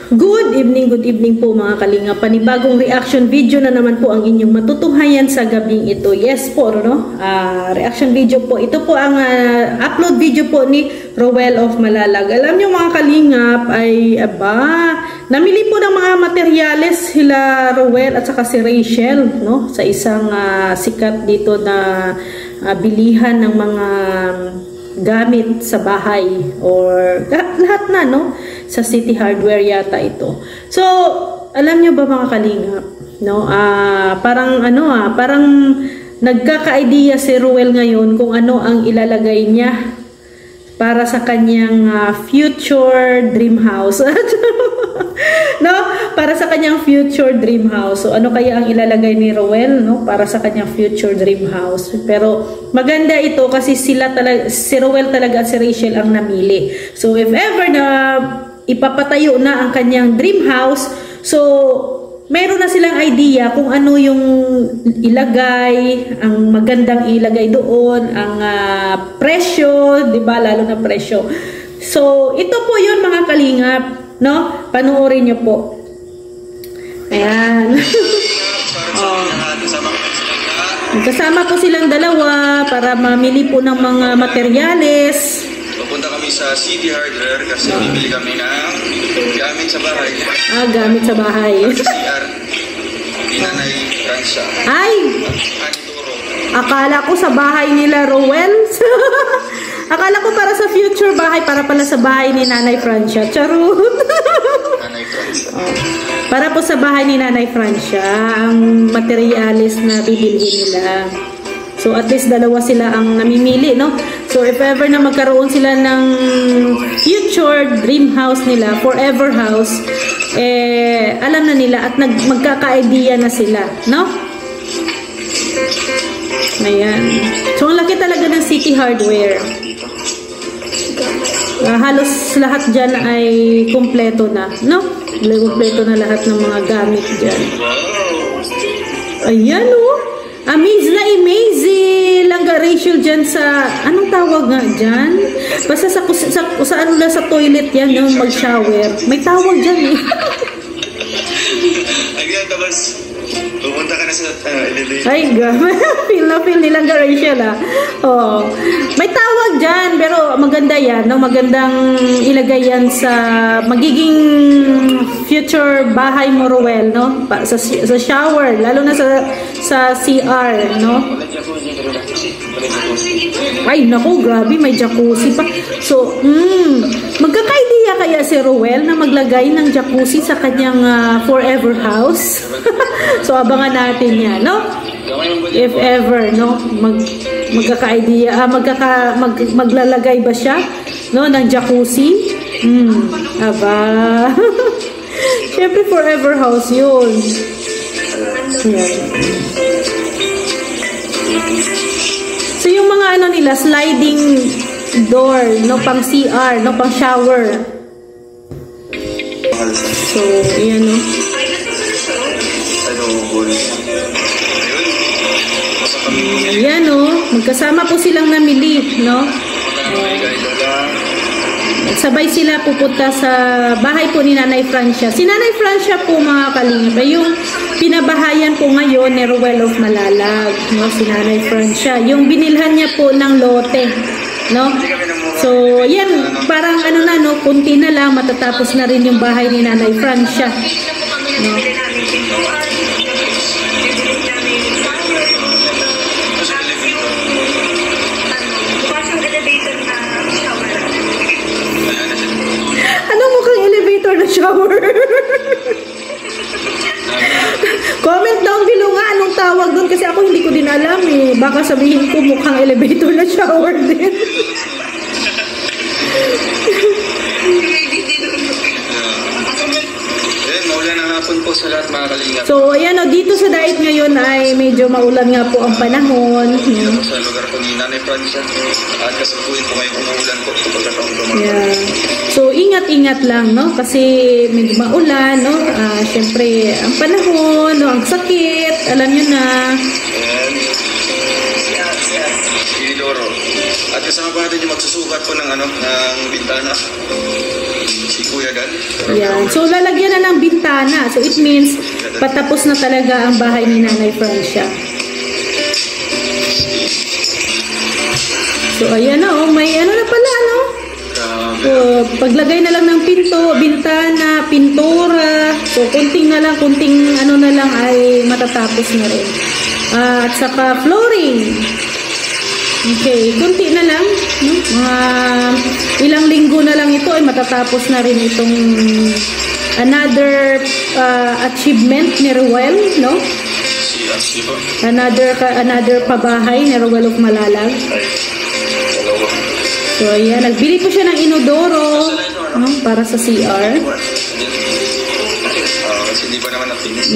Good evening po mga kalinga. Panibagong reaction video na naman po ang inyong matutunghayan sa gabing ito. Yes po, no? Reaction video po. Ito po ang upload video po ni Rowell of Malalag. Alam nyo mga kalingap ay namili po ng mga materyales sila Rowell at saka si Rachel, no? Sa isang sikat dito na bilihan ng mga gamit sa bahay or lahat na, no? Sa City Hardware yata ito. So, alam nyo ba mga kalingap, no? Parang nagkaka-idea si Rowell ngayon kung ano ang ilalagay niya para sa kanyang future dream house. No? Para sa kanyang future dream house. So, ano kaya ang ilalagay ni Rowell, no? Para sa kanyang future dream house. Pero, maganda ito kasi si Rowell talaga at si Rachel ang namili. So, if ever na ipapatayo na ang kanyang dream house, so, meron na silang idea kung ano yung ilagay, ang magandang ilagay doon, ang presyo, di ba? Lalo na presyo. So, ito po yun mga kalingap, no? Panuorin nyo po. Ayan. Kasama po silang dalawa para mamili po ng mga materyales. Pupunta kami sa City Hardware kasi bibili kami ng gamit sa bahay. Gamit sa bahay. Sa CR. Ni Nanay Francia. Ay! Akala ko sa bahay nila Rowell. Akala ko para sa future bahay, para pala sa bahay ni Nanay Francia. Charot. Nanay Francia. Para po sa bahay ni Nanay Francia, ang materyales na bibilhin nila. So, at least dalawa sila ang namimili, no? So, if ever na magkaroon sila ng future dream house nila, forever house, alam na nila at magkaka-idea na sila, no? Ayan. So, ang laki talaga ng City Hardware. Halos lahat dyan ay kumpleto na, no? Kumpleto na lahat ng mga gamit dyan. Ayan, oh. Amaze na amaze lang ga Rachel dyan sa, anong tawag nga dyan? Basta sa ano na sa toilet yan, yung mag-shower. May tawag dyan eh. Again, tapos pupunta ka na sa elevator. Ay, feel na feel nilang ga Rachel Oh. May tawag dyan, pero maganda yan, no? Magandang ilagay yan sa magiging future bahay mo, Rowell, no? Sa shower, lalo na sa CR, no? Ay, naku, grabe, may jacuzzi pa. So, magkaka-idea kaya si Rowell na maglagay ng jacuzzi sa kanyang forever house? So, abangan natin yan, no? If ever, no? Magkaka-idea, maglalagay ba siya, no, ng jacuzzi? Aba. Siyempre, forever house yun. Yan. So, yung mga ano nila, sliding door, no, pang CR, no, pang shower. So, yan, no. Ayan, no. Magkasama po silang namili, no. Sabay sila pupunta sa bahay po ni Nanay Francia. Si Nanay Francia po mga kalingap, yung pinabahayan po ngayon ni Rowell of Malalag, no? Si Nanay Francia. Yung binilhan niya po ng lote, no? So, yan, parang ano na, no? Kunti na lang, matatapos na rin yung bahay ni Nanay Francia, no? Na shower. Comment down below nga anong tawag doon kasi ako hindi ko din alam eh. Baka sabihin ko mukhang elevator na shower din. Maulan na hapon po sa lahat mga kalingap. So, ayan o, dito sa Dait ngayon ay medyo maulan nga po ang panahon. Sa lugar po ni Nanay Francia. At kasalukuyan po ngayon umuulan po. Yeah. So, ingat-ingat lang, no? Kasi medyo maulan, no? Siyempre, ang panahon, no? Ang sakit, alam nyo na. At kasama pa natin yung magsusukat po ng bintana. Si Kuya Dan. Yan. So, lalagyan na ng bintana. So, it means, patapos na talaga ang bahay ni Nanay Francia. So, ayan na, may ano na pala, no? So, paglagay na lang ng pinto, bintana, pintura. So, kunting na lang, kunting ano na lang ay matatapos na rin. At saka flooring. Okay, kunti na lang, no? Mga ilang linggo na lang ito ay matatapos na rin itong another achievement ni Ruel, no? Another pabahay ni Ruel of Malalag. So, ayan, nagbili po siya ng inodoro, no? Para sa CR. Kasi hindi pa naman na-finish.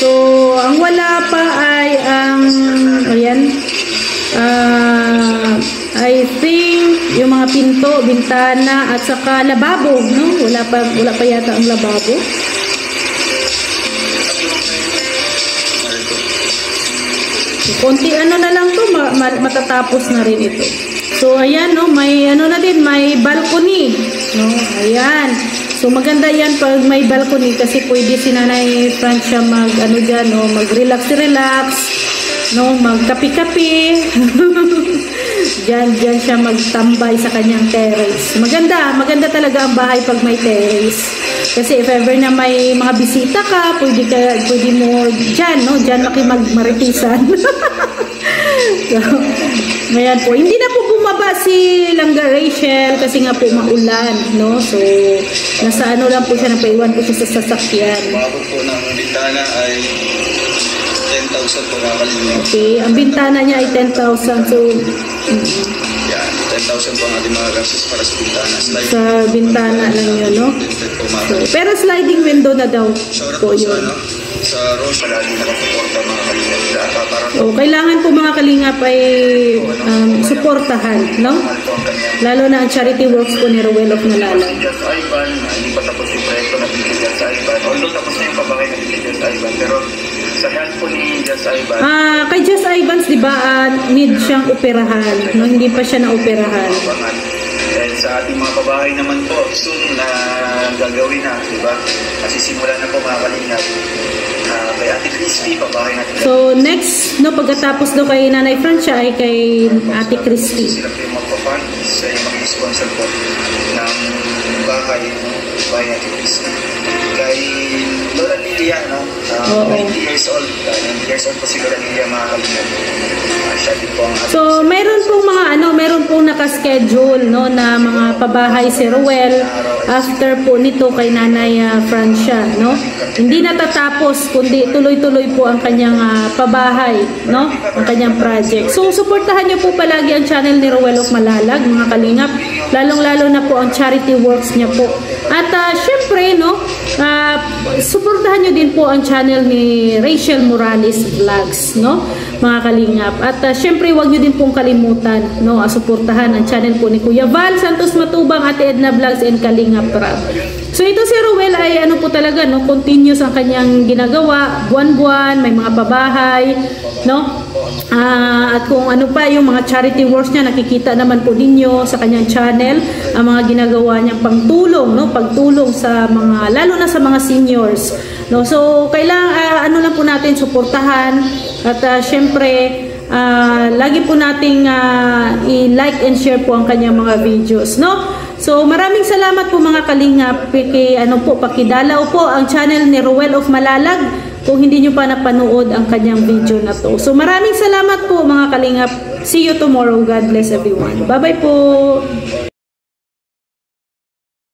So, ang wala pa ay ang, ayan, I think yung mga pinto, bintana at saka lababo, no? Wala pa yata ang lababo. Konti ano na lang to, matatapos na rin ito. So ayan, no, may ano na din, may balcony, no? Ayan. So maganda 'yan pag may balcony kasi pwede si Nanay Francia mag ano diyan, no, mag-relax, no, magkape-kape. Diyan siya magtambay sa kanyang terrace. Maganda talaga ang bahay pag may terrace. Kasi if ever na may mga bisita ka, pwede mo diyan, no, diyan makimagmaritisan. So, ayan po. Hindi na po bumaba si Langga Rachel kasi nga po maulan, no? So, nasa ano lang po siya, napaiwan po siya sa sasakyan. Umabot po ng bintana ay 10,000 po kakalina. Okay, ang bintana niya ay 10,000. So, yan, 10,000 po ang ating mga gastos para sa bintana. Sa bintana lang yun, no? So, pero sliding window na daw po yun. Sa Roche, lagi nakasuporta mga kalingap. So, kailangan po mga kalingap ay suportahan, no? Lalo na ang charity works po ni Ruel of Malalag. Just Ivan, hindi pa tapos yung proyekto na Just Ivan. Although tapos na yung pabahay na Just Ivan, pero sa hand po ni Just Ivan. Kay Just Ivans, di ba, need siyang operahan, no? Hindi pa siya na-operahan. Dahil sa ating mga pabahay naman po, soon na gagawin na, di ba? Kasi simula na po mga kalingap. Kay Ate Christy, pabahay natin. So, next, no, pagkatapos daw kay Nanay Francia ay kay Ate Christy. Sila po yung magpapag, sila yung mag-sponsor po ng bahay ni Ate Christy. Kay Lola Lilia, no? 90 years old. 90 years old po si Lola Lilia, mga kalingap. Siya din po ang So, meron pong mga meron pong nakaschedule, no, na mga pabahay si Ruel after po nito kay Nanay Francia, no? Hindi natatapos kundi tuloy-tuloy po ang kanyang pabahay, no? Ang kanyang project. So, suportahan niyo po palagi ang channel ni Ruel of Malalag, mga kalingap. Lalong-lalo na po ang charity works niya po. At syempre, no, suportahan niyo din po ang channel ni Rachel Morales Vlogs, no? Mga kalingap. At syempre, huwag niyo din pong kalimutan, no, suportahan ang channel po ni Kuya Val Santos Matubang, Ate Edna Vlogs, and Kalingap Rab. So ito si Ruel ay ano po talaga, no, continuous ang kanyang ginagawa, buwan-buwan, may mga pabahay, no? At kung ano pa yung mga charity works niya, nakikita naman po ninyo sa kanyang channel ang mga ginagawa niyang pagtulong, no, pagtulong sa mga, lalo na sa mga seniors, no. So kailangan ano lang po natin suportahan at syempre lagi po nating i-like and share po ang kanyang mga videos, no. So maraming salamat po mga kalingap, pakidalaw po ang channel ni Ruel of Malalag kung hindi nyo pa napanood ang kanyang video na to. So maraming salamat po mga kalingap. See you tomorrow. God bless everyone. Bye bye po.